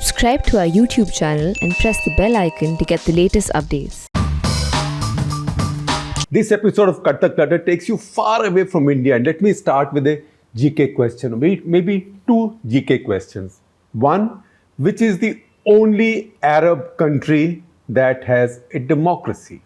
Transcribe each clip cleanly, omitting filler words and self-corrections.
Subscribe to our YouTube channel and press the bell icon to get the latest updates. This episode of Cut the Clutter takes you far away from India, and let me start with a GK question, maybe two GK questions. One, which is the only Arab country that has a democracy?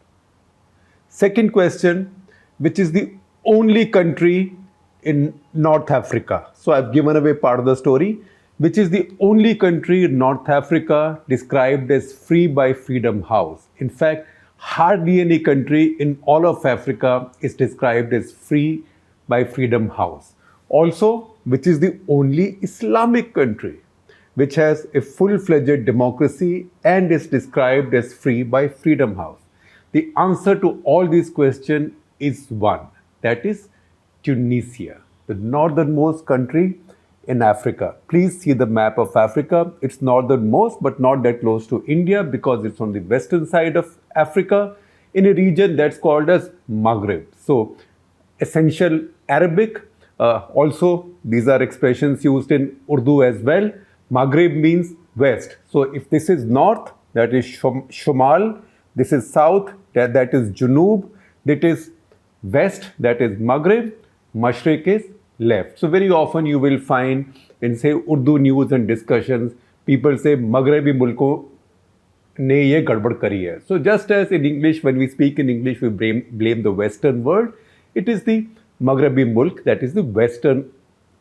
Second question, which is the only country in North Africa? So I've given away part of the story. Which is the only country in North Africa described as free by Freedom House? In fact, hardly any country in all of Africa is described as free by Freedom House. Also, which is the only Islamic country which has a full-fledged democracy and is described as free by Freedom House? The answer to all these questions is one, that is Tunisia, the northernmost country in Africa. Please see the map of Africa. It's northernmost, but not that close to India because it's on the western side of Africa in a region that's called as Maghreb. So, essential Arabic. Also, these are expressions used in Urdu as well. Maghreb means west. So, if this is north, that is Shumal. This is south, that is Junub. That is west, that is Maghreb. Mashriq is left. So very often you will find in say Urdu news and discussions, people say Maghrebi mulko ne ye gadbad kari hai. So just as in English, when we speak in English, we blame the Western world, it is the Maghrebi mulk, that is the Western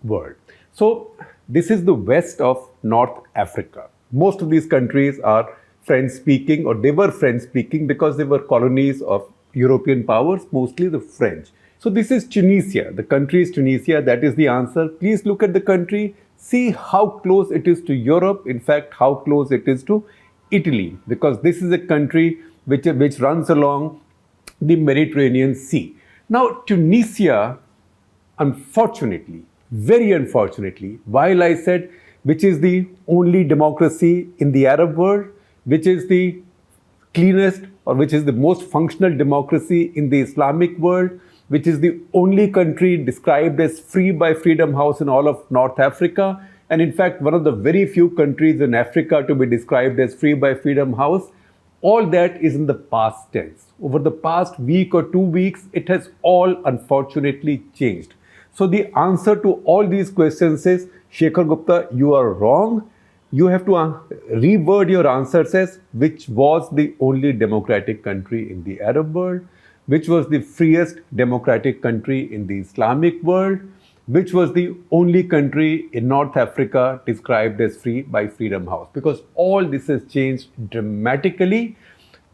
world. So this is the west of North Africa. Most of these countries are French speaking, or they were French speaking because they were colonies of European powers, mostly the French. So this is Tunisia. The country is Tunisia. That is the answer. Please look at the country. See how close it is to Europe. In fact, how close it is to Italy. Because this is a country which runs along the Mediterranean Sea. Now, Tunisia, unfortunately, very unfortunately, while I said which is the only democracy in the Arab world, which is the cleanest or which is the most functional democracy in the Islamic world, which is the only country described as free by Freedom House in all of North Africa, and in fact one of the very few countries in Africa to be described as free by Freedom House, all that is in the past tense. Over the past week or 2 weeks, it has all unfortunately changed. So the answer to all these questions is, Shekhar Gupta, you are wrong. You have to reword your answers as which was the only democratic country in the Arab world, which was the freest democratic country in the Islamic world, which was the only country in North Africa described as free by Freedom House. Because all this has changed dramatically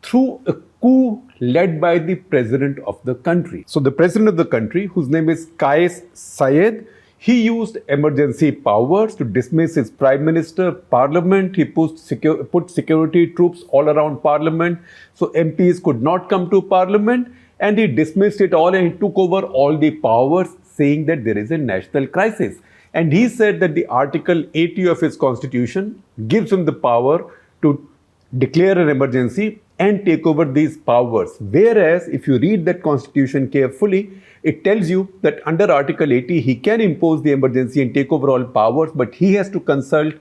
through a coup led by the president of the country. So the president of the country, whose name is Kais Saied, he used emergency powers to dismiss his prime minister, parliament. He put security troops all around parliament, so MPs could not come to parliament, and he dismissed it all and he took over all the powers, saying that there is a national crisis. And he said that the Article 80 of his constitution gives him the power to declare an emergency and take over these powers. Whereas, if you read that constitution carefully, it tells you that under Article 80, he can impose the emergency and take over all powers, but he has to consult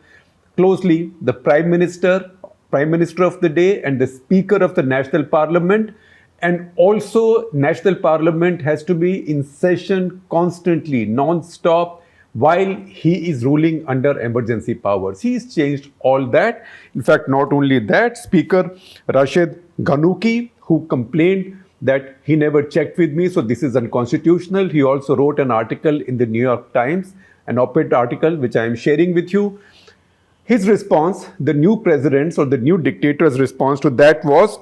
closely the Prime Minister of the day and the Speaker of the National Parliament. And also, National Parliament has to be in session constantly, non-stop, while he is ruling under emergency powers. He's changed all that. In fact, not only that, Speaker Rashid Ghanouchi, who complained that he never checked with me, so this is unconstitutional. He also wrote an article in the New York Times, an op-ed article, which I am sharing with you. His response, the new president's or the new dictator's response to that was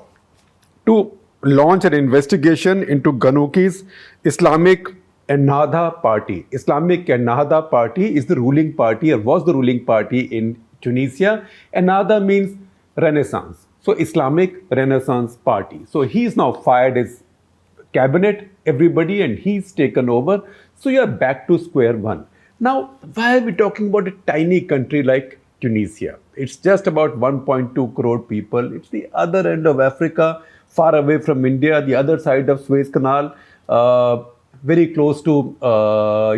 to launch an investigation into Ghanouchi's Islamic Ennahda Party. Islamic Ennahda Party is the ruling party, or was the ruling party in Tunisia. Ennahda means Renaissance. So Islamic Renaissance Party. So he's now fired his cabinet, everybody, and he's taken over. So you're back to square one. Now, why are we talking about a tiny country like Tunisia? It's just about 1.2 crore people. It's the other end of Africa, far away from India, the other side of Suez Canal, very close to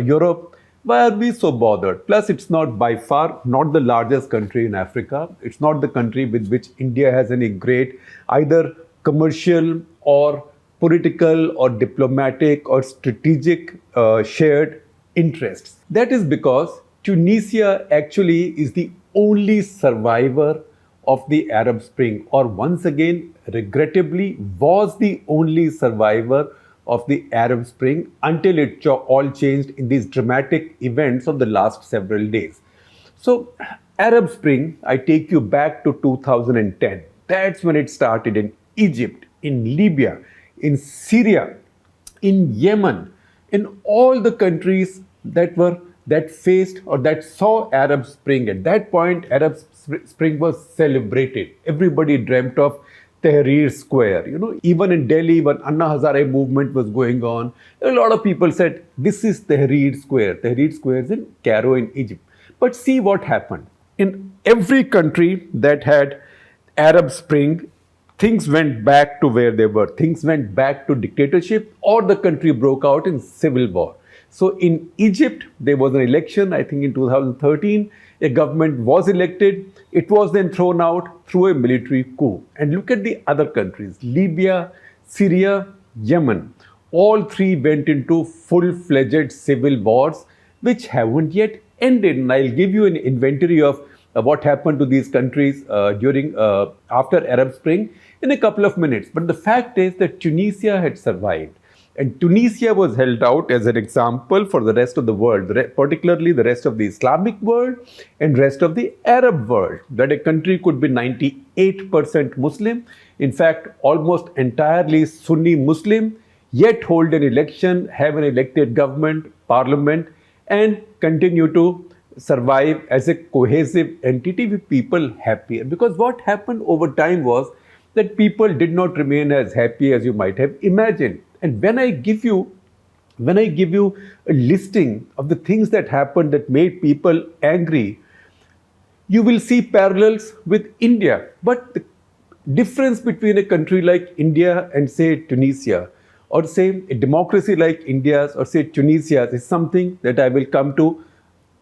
Europe. Why are we so bothered? Plus, it's not by far not the largest country in Africa. It's not the country with which India has any great either commercial or political or diplomatic or strategic shared interests. That is because Tunisia actually is the only survivor of the Arab Spring, or once again, regrettably, was the only survivor of the Arab Spring until it all changed in these dramatic events of the last several days. So, Arab Spring, I take you back to 2010. That's when it started in Egypt, in Libya, in Syria, in Yemen, in all the countries that faced or that saw Arab Spring. At that point, Arab Spring was celebrated. Everybody dreamt of Tahrir Square. Even in Delhi, when Anna Hazare movement was going on, a lot of people said, this is Tahrir Square. Tahrir Square is in Cairo in Egypt. But see what happened. In every country that had Arab Spring, things went back to where they were. Things went back to dictatorship, or the country broke out in civil war. So in Egypt, there was an election, I think in 2013, a government was elected. It was then thrown out through a military coup. And look at the other countries, Libya, Syria, Yemen. All three went into full-fledged civil wars, which haven't yet ended. And I'll give you an inventory of what happened to these countries after Arab Spring in a couple of minutes. But the fact is that Tunisia had survived. And Tunisia was held out as an example for the rest of the world, particularly the rest of the Islamic world and rest of the Arab world, that a country could be 98% Muslim, in fact, almost entirely Sunni Muslim, yet hold an election, have an elected government, parliament, and continue to survive as a cohesive entity with people happy. Because what happened over time was that people did not remain as happy as you might have imagined. And when I give you a listing of the things that happened that made people angry, you will see parallels with India. But the difference between a country like India and say Tunisia, or say a democracy like India's or say Tunisia's, is something that I will come to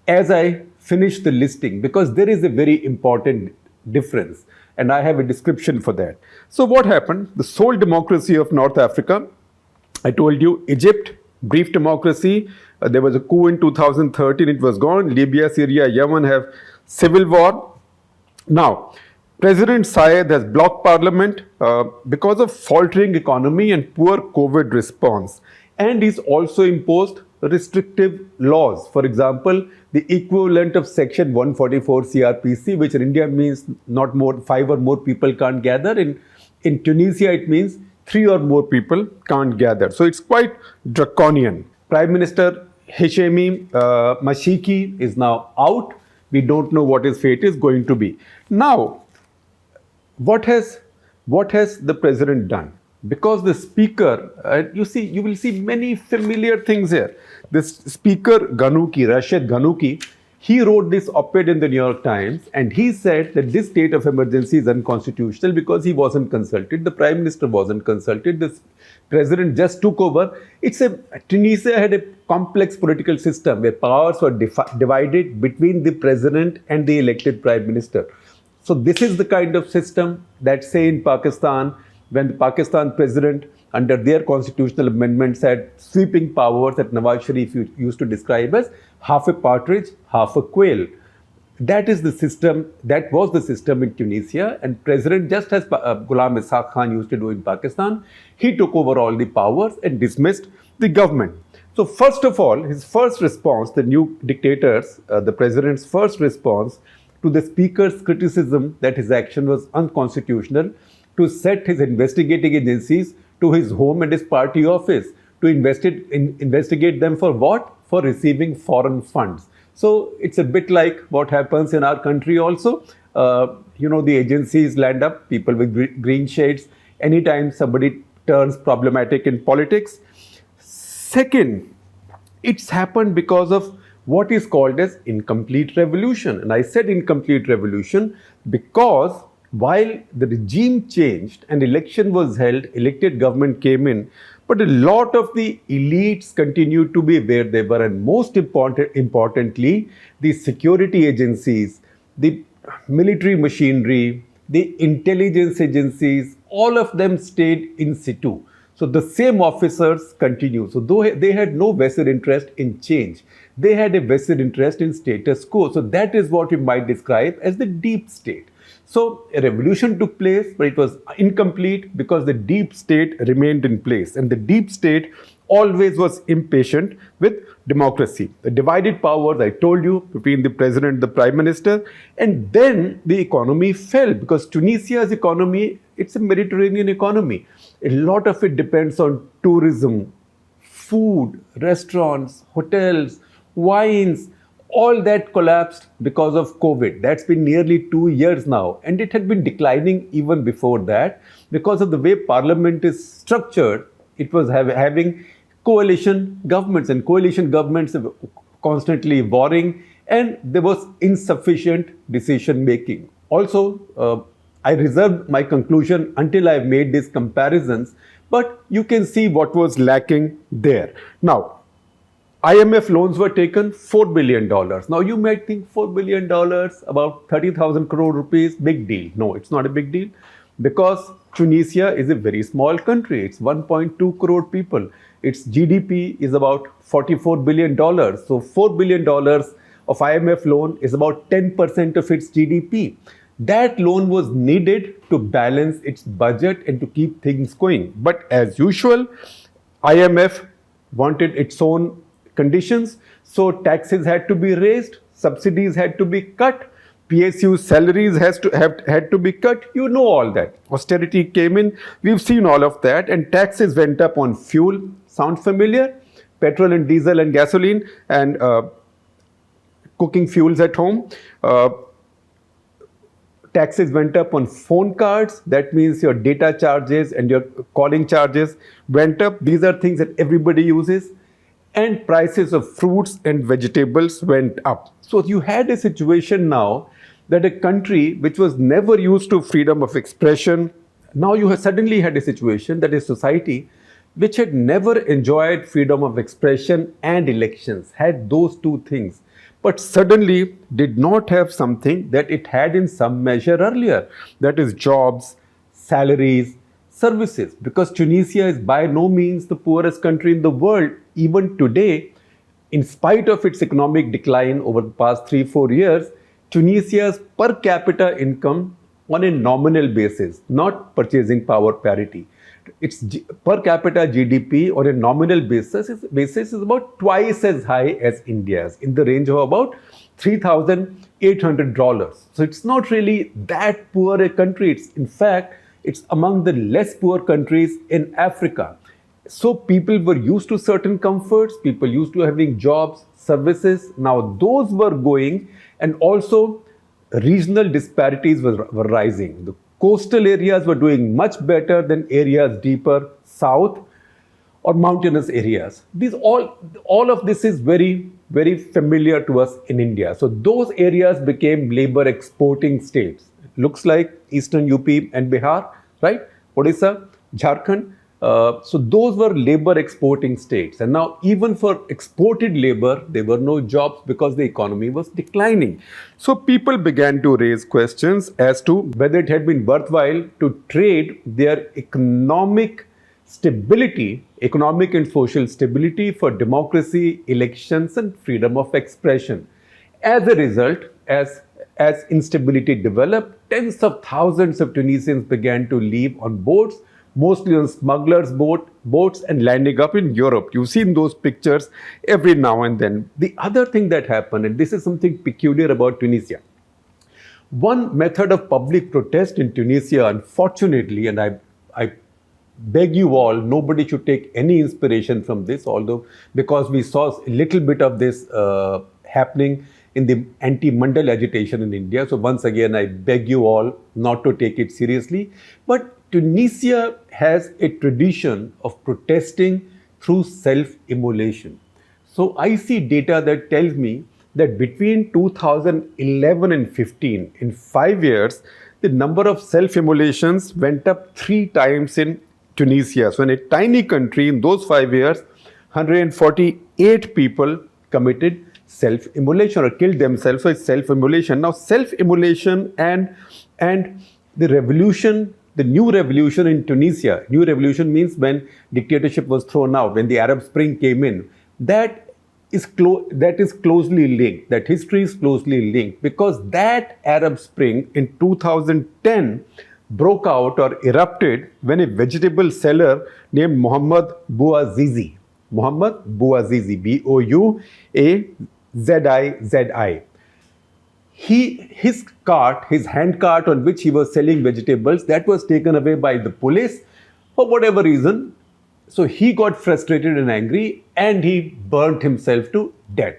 as I finish the listing, because there is a very important difference and I have a description for that. So what happened? The sole democracy of North Africa, I told you, Egypt, brief democracy. There was a coup in 2013, it was gone. Libya, Syria, Yemen have civil war. Now, President Syed has blocked parliament because of faltering economy and poor COVID response. And he's also imposed restrictive laws. For example, the equivalent of Section 144 CRPC, which in India means not more, 5 or more people can't gather. In Tunisia, it means 3 or more people can't gather. So it's quite draconian. Prime Minister Hashemi Mashiki is now out. We don't know what his fate is going to be. Now, what has the president done? Because the speaker, you will see many familiar things here. This speaker Ghannouchi, Rashid Ghannouchi, he wrote this op-ed in the New York Times, and he said that this state of emergency is unconstitutional because he wasn't consulted. The prime minister wasn't consulted. The president just took over. Tunisia had a complex political system where powers were divided between the president and the elected prime minister. So this is the kind of system that, say, in Pakistan, when the Pakistan president, under their constitutional amendments, had sweeping powers that Nawaz Sharif used to describe as half a partridge, half a quail. That is the system, that was the system in Tunisia, and president, just as Ghulam Ishaq Khan used to do in Pakistan, he took over all the powers and dismissed the government. So first of all, his first response, the new dictators, the president's first response to the speaker's criticism that his action was unconstitutional, to set his investigating agencies to his home and his party office to investigate them for what? For receiving foreign funds. So it's a bit like what happens in our country also. The agencies land up people with green shades anytime somebody turns problematic in politics. Second, it's happened because of what is called as incomplete revolution. And I said incomplete revolution because while the regime changed and election was held, elected government came in, But a lot of the elites continued to be where they were, and most importantly, the security agencies, the military machinery, the intelligence agencies, all of them stayed in situ. So the same officers continue. So though they had no vested interest in change, they had a vested interest in status quo. So that is what we might describe as the deep state. So a revolution took place, but it was incomplete because the deep state remained in place. And the deep state always was impatient with democracy. The divided powers, I told you, between the president and the prime minister. And then the economy fell because Tunisia's economy, it's a Mediterranean economy. A lot of it depends on tourism, food, restaurants, hotels, wines. All that collapsed because of COVID. That's been nearly 2 years now. And it had been declining even before that because of the way parliament is structured. It was having coalition governments, and coalition governments are constantly warring, and there was insufficient decision making. Also, I reserved my conclusion until I've made these comparisons, but you can see what was lacking there. Now, IMF loans were taken $4 billion. Now you might think $4 billion, about 30,000 crore rupees, big deal. No, it's not a big deal because Tunisia is a very small country. It's 1.2 crore people. Its GDP is about $44 billion. So $4 billion of IMF loan is about 10% of its GDP. That loan was needed to balance its budget and to keep things going. But as usual, IMF wanted its own conditions, so taxes had to be raised, subsidies had to be cut, PSU salaries had to be cut. You know all that. Austerity came in. We've seen all of that, and taxes went up on fuel. Sound familiar? Petrol and diesel and gasoline and cooking fuels at home. Taxes went up on phone cards. That means your data charges and your calling charges went up. These are things that everybody uses. And prices of fruits and vegetables went up. So you had a situation now that a country which was never used to freedom of expression, now you have suddenly had a situation that a society which had never enjoyed freedom of expression and elections, had those two things, but suddenly did not have something that it had in some measure earlier, that is jobs, salaries, services, because Tunisia is by no means the poorest country in the world. Even today, in spite of its economic decline over the past 3-4 years, Tunisia's per capita income on a nominal basis, not purchasing power parity, its per capita GDP on a nominal basis is about twice as high as India's, in the range of about $3,800. So it's not really that poor a country. In fact, it's among the less poor countries in Africa. So people were used to certain comforts, people used to having jobs, services. Now those were going, and also regional disparities were rising. The coastal areas were doing much better than areas deeper south or mountainous areas. All of this is very, very familiar to us in India. So those areas became labor exporting states. Looks like Eastern UP and Bihar, right? Odisha, Jharkhand. So those were labor exporting states. And now even for exported labor, there were no jobs because the economy was declining. So people began to raise questions as to whether it had been worthwhile to trade their economic stability, economic and social stability, for democracy, elections, and freedom of expression. As a result, as instability developed, tens of thousands of Tunisians began to leave on boats, mostly on smugglers' boats, and landing up in Europe. You've seen those pictures every now and then. The other thing that happened, and this is something peculiar about Tunisia, one method of public protest in Tunisia, unfortunately, and I beg you all, nobody should take any inspiration from this, although because we saw a little bit of this happening in the anti-Mandal agitation in India. So once again, I beg you all not to take it seriously. But Tunisia has a tradition of protesting through self-immolation. So I see data that tells me that between 2011 and 15, in 5 years, the number of self-immolations went up 3 times in Tunisia. So in a tiny country, in those 5 years, 148 people committed self-immolation or killed themselves. So it's self-immolation. Now self-immolation and the revolution, the new revolution in Tunisia, new revolution means when dictatorship was thrown out, when the Arab Spring came in, that is closely linked. That history is closely linked because that Arab Spring in 2010 broke out or erupted when a vegetable seller named Mohammed Bouazizi, Bouazizi, his cart, his hand cart on which he was selling vegetables, that was taken away by the police for whatever reason. So he got frustrated and angry and he burnt himself to death.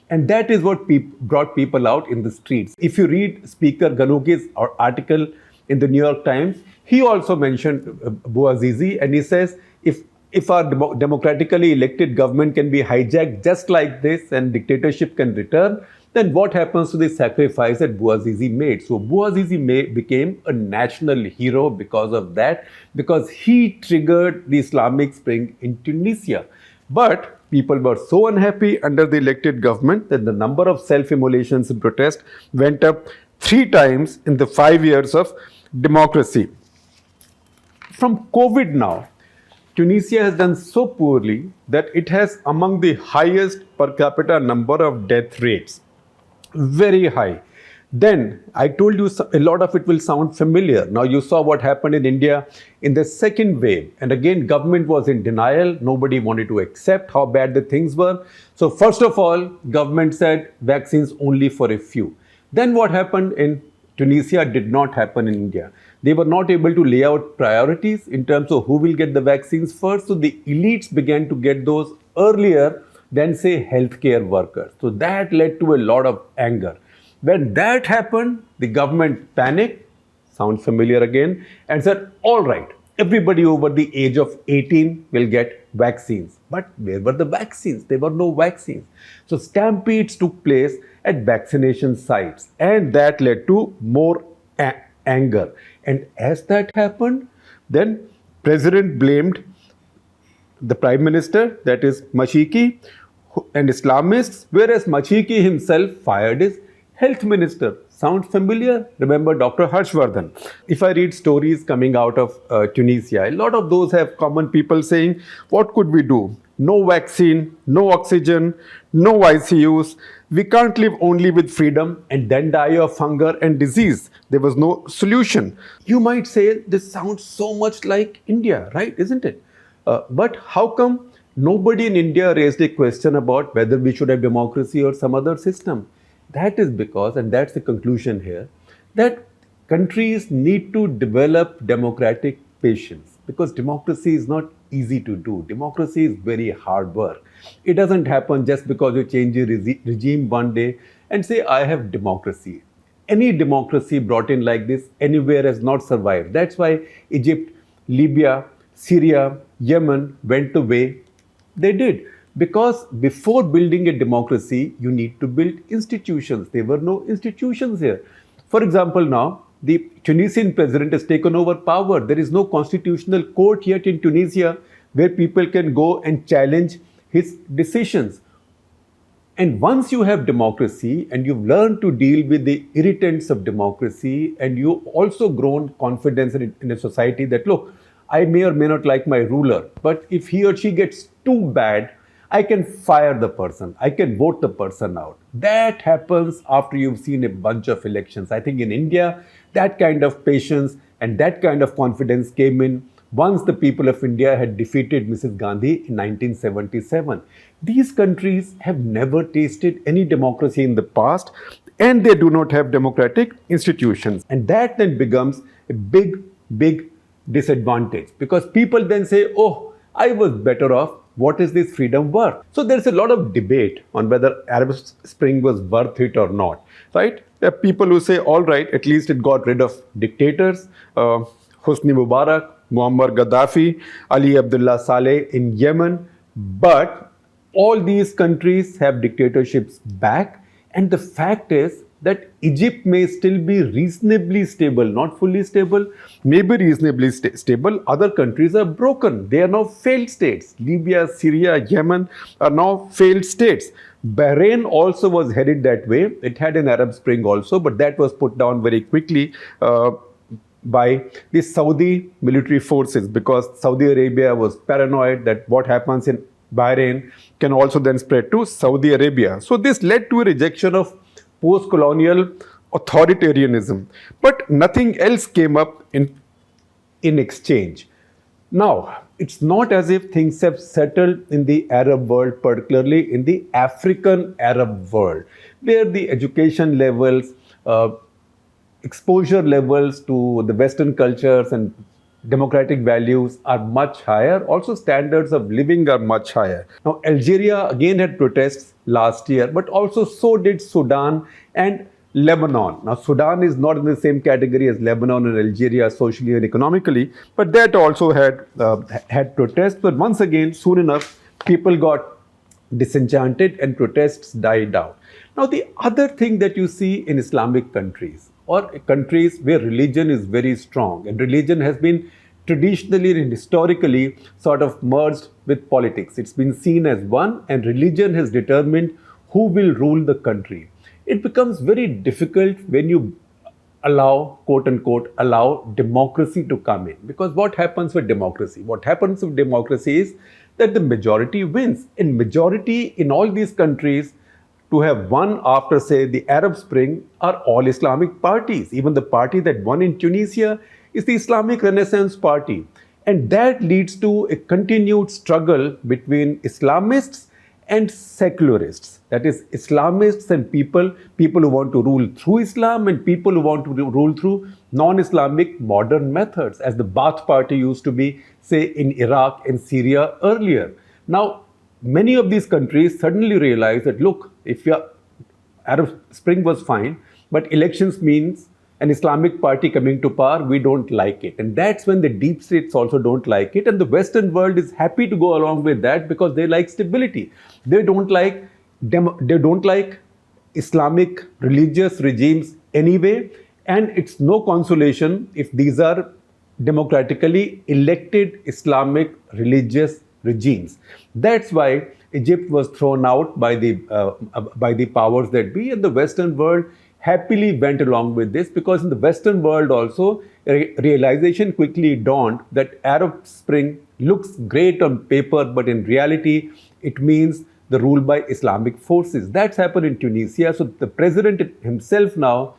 And that is what brought people out in the streets. If you read Speaker Ghanouchi's article in the New York Times, he also mentioned Bouazizi, and he says if our democratically elected government can be hijacked just like this and dictatorship can return, then what happens to the sacrifice that Bouazizi made? So Bouazizi became a national hero because of that, because he triggered the Islamic Spring in Tunisia. But people were so unhappy under the elected government that the number of self-immolations and protest went up 3 times in the 5 years of democracy. From COVID now, Tunisia has done so poorly that it has among the highest per capita number of death rates. Very high. Then I told you a lot of it will sound familiar. Now you saw what happened in India in the second wave. And again, government was in denial. Nobody wanted to accept how bad the things were. So first of all, government said vaccines only for a few. Then what happened in Tunisia did not happen in India. They were not able to lay out priorities in terms of who will get the vaccines first. So the elites began to get those earlier than, say, healthcare workers. So that led to a lot of anger. When that happened, the government panicked, sounds familiar again, and said, all right, everybody over the age of 18 will get vaccines. But where were the vaccines? There were no vaccines. So stampedes took place at vaccination sites, and that led to more anger. And as that happened, then President blamed the Prime Minister, that is Mashiki, and Islamists, whereas Mashiki himself fired his health minister. Sounds familiar? Remember Dr. Harshvardhan. If I read stories coming out of Tunisia, a lot of those have common people saying, what could we do? No vaccine, no oxygen, no ICUs. We can't live only with freedom and then die of hunger and disease. There was no solution. You might say this sounds so much like India, right? Isn't it? But how come nobody in India raised a question about whether we should have democracy or some other system? That is because, and that's the conclusion here, that countries need to develop democratic patience, because democracy is not easy to do. Democracy is very hard work. It doesn't happen just because you change a regime one day and say, I have democracy. Any democracy brought in like this anywhere has not survived. That's why Egypt, Libya, Syria, Yemen went the way they did. Because before building a democracy, you need to build institutions. There were no institutions here. For example, now, the Tunisian president has taken over power. There is no constitutional court yet in Tunisia where people can go and challenge his decisions. And once you have democracy and you've learned to deal with the irritants of democracy, and you also grown confidence in a society that, look, I may or may not like my ruler, but if he or she gets too bad, I can fire the person. I can vote the person out. That happens after you've seen a bunch of elections. I think in India, that kind of patience and that kind of confidence came in once the people of India had defeated Mrs. Gandhi in 1977. These countries have never tasted any democracy in the past, and they do not have democratic institutions. And that then becomes a big disadvantage, because people then say, oh, I was better off. What is this freedom worth? So there's a lot of debate on whether Arab Spring was worth it or not, right? There are people who say, all right, at least it got rid of dictators, Hosni Mubarak, Muammar Gaddafi, Ali Abdullah Saleh in Yemen. But all these countries have dictatorships back. And the fact is that Egypt may still be reasonably stable, not fully stable, maybe reasonably stable. Other countries are broken. They are now failed states. Libya, Syria, Yemen are now failed states. Bahrain also was headed that way. It had an Arab Spring also, but that was put down very quickly by the Saudi military forces, because Saudi Arabia was paranoid that what happens in Bahrain can also then spread to Saudi Arabia. So this led to a rejection of post-colonial authoritarianism. But nothing else came up in exchange. Now, it's not as if things have settled in the Arab world, particularly in the African Arab world, where the education levels, exposure levels to the Western cultures and democratic values are much higher. Also, standards of living are much higher. Now, Algeria again had protests last year, but also so did Sudan and Lebanon. Now, Sudan is not in the same category as Lebanon and Algeria socially and economically, but that also had protests. But once again, soon enough, people got disenchanted and protests died out. Now, the other thing that you see in Islamic countries, or countries where religion is very strong, and religion has been traditionally and historically sort of merged with politics. It's been seen as one, and religion has determined who will rule the country. It becomes very difficult when you allow, quote unquote, allow democracy to come in. Because what happens with democracy? What happens with democracy is that the majority wins. And majority in all these countries to have won after, say, the Arab Spring are all Islamic parties. Even the party that won in Tunisia is the Islamic Renaissance Party. And that leads to a continued struggle between Islamists and secularists. That is, Islamists and people who want to rule through Islam and people who want to rule through non-Islamic modern methods, as the Ba'ath Party used to be, say, in Iraq and Syria earlier. Now, many of these countries suddenly realize that, look, if your Arab Spring was fine, but elections means an Islamic party coming to power, we don't like it. And that's when the deep states also don't like it. And the Western world is happy to go along with that because they like stability. They don't like Islamic religious regimes anyway. And it's no consolation if these are democratically elected Islamic religious regimes. That's why Egypt was thrown out by the powers that be, and the Western world happily went along with this, because in the Western world also realization quickly dawned that Arab Spring looks great on paper, but in reality it means the rule by Islamic forces. That's happened in Tunisia. So the president himself now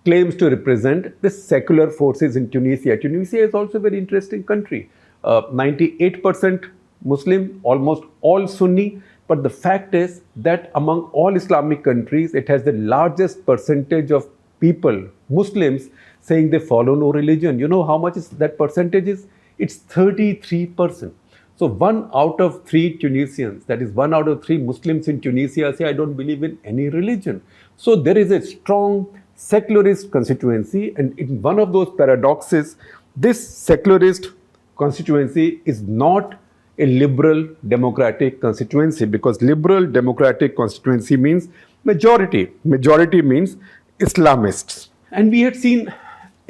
claims to represent the secular forces in Tunisia. Tunisia is also a very interesting country. 98% Muslim, almost all Sunni. But the fact is that among all Islamic countries, it has the largest percentage of people, Muslims, saying they follow no religion. You know how much is that percentage is? It's 33%. So 1 out of 3 Tunisians, that is 1 out of 3 Muslims in Tunisia, say, I don't believe in any religion. So there is a strong secularist constituency, and in one of those paradoxes, this secularist constituency is not a liberal democratic constituency, because liberal democratic constituency means majority. Majority means Islamists. And we had seen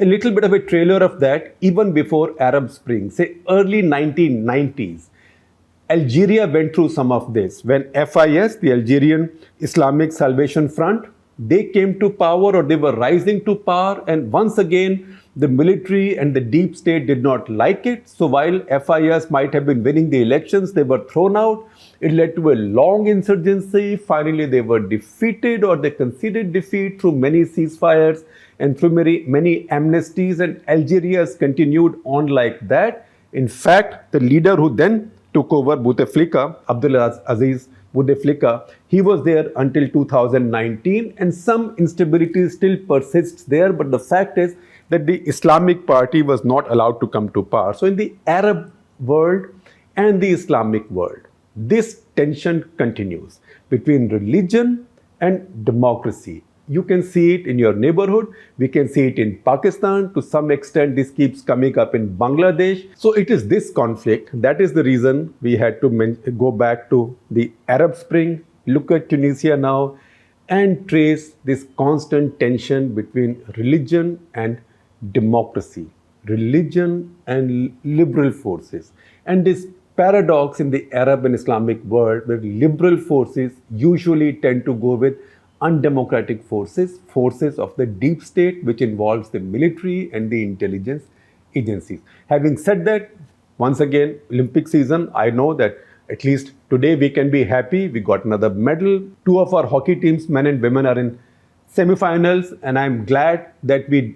a little bit of a trailer of that even before Arab Spring, say early 1990s. Algeria went through some of this when FIS, the Algerian Islamic Salvation Front, they came to power, or they were rising to power, and once again the military and the deep state did not like it. So while FIS might have been winning the elections, they were thrown out. It led to a long insurgency. Finally, they were defeated, or they conceded defeat through many ceasefires and through many amnesties, and Algeria has continued on like that. In fact, the leader who then took over, Bouteflika, Abdelaziz Bouteflika, he was there until 2019, and some instability still persists there. But the fact is that the Islamic Party was not allowed to come to power. So in the Arab world and the Islamic world, this tension continues between religion and democracy. You can see it in your neighborhood. We can see it in Pakistan. To some extent, this keeps coming up in Bangladesh. So it is this conflict. That is the reason we had to go back to the Arab Spring. Look at Tunisia now. and trace this constant tension between religion and democracy, religion and liberal forces, and this paradox in the Arab and Islamic world where liberal forces usually tend to go with undemocratic forces, forces of the deep state, which involves the military and the intelligence agencies. Having said that, once again, Olympic season, I know that at least today we can be happy. We got another medal. Two of our hockey teams, men and women, are in semi-finals, and I'm glad that we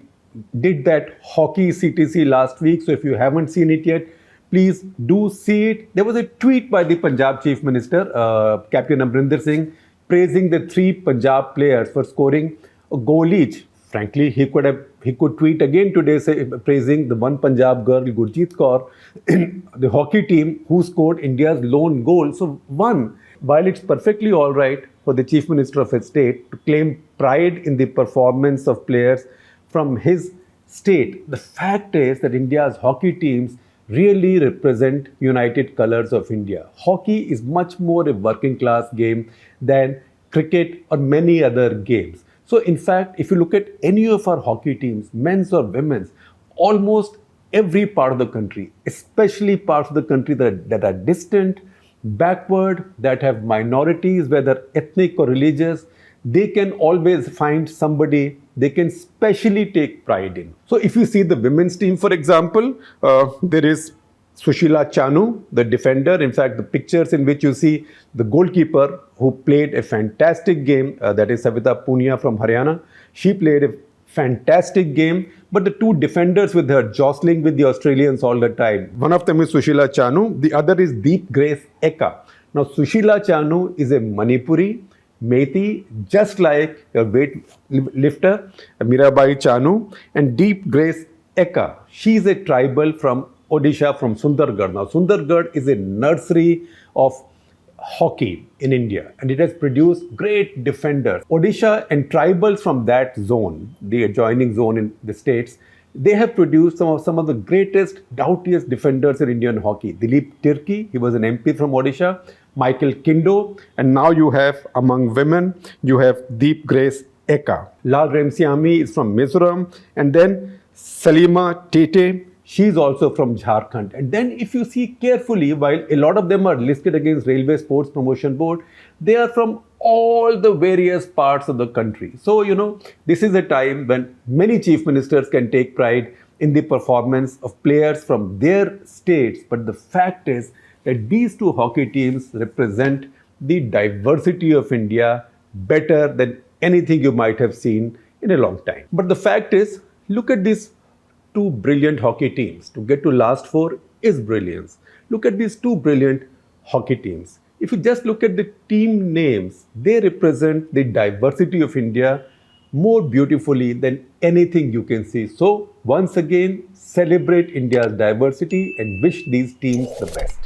did that hockey CTC last week. So if you haven't seen it yet, please do see it. There was a tweet by the Punjab Chief Minister, Captain Amrinder Singh, praising the three Punjab players for scoring a goal each. Frankly, he could tweet again today praising the one Punjab girl, Gurjeet Kaur, in the hockey team who scored India's lone goal. So one, while it's perfectly all right for the Chief Minister of a state to claim pride in the performance of players from his state, the fact is that India's hockey teams really represent united colors of India. Hockey is much more a working class game than cricket or many other games. So in fact, if you look at any of our hockey teams, men's or women's, almost every part of the country, especially parts of the country that are distant, backward, that have minorities, whether ethnic or religious, they can always find somebody they can specially take pride in. So if you see the women's team, for example, there is Sushila Chanu, the defender. In fact, the pictures in which you see the goalkeeper who played a fantastic game, that is Savita Punia from Haryana. She played a fantastic game, but the two defenders with her jostling with the Australians all the time. One of them is Sushila Chanu, the other is Deep Grace Eka. Now, Sushila Chanu is a Manipuri, Methi, just like a weightlifter, Mirabai Chanu, and Deep Grace Eka. She is a tribal from Odisha, from Sundargarh. Now, Sundargarh is a nursery of hockey in India, and it has produced great defenders. Odisha and tribals from that zone, the adjoining zone in the states, they have produced some of the greatest, doughtiest defenders in Indian hockey. Dilip Tirki, he was an MP from Odisha. Michael Kindo, and now you have among women, you have Deep Grace Eka. Lal Remsiami is from Mizoram, and then Salima Tete, she is also from Jharkhand. And then if you see carefully, while a lot of them are listed against Railway Sports Promotion Board, they are from all the various parts of the country. So, this is a time when many chief ministers can take pride in the performance of players from their states. But the fact is that these two hockey teams represent the diversity of India better than anything you might have seen in a long time. But the fact is, look at these two brilliant hockey teams. To get to last four is brilliance. Look at these two brilliant hockey teams. If you just look at the team names, they represent the diversity of India more beautifully than anything you can see. So once again, celebrate India's diversity and wish these teams the best.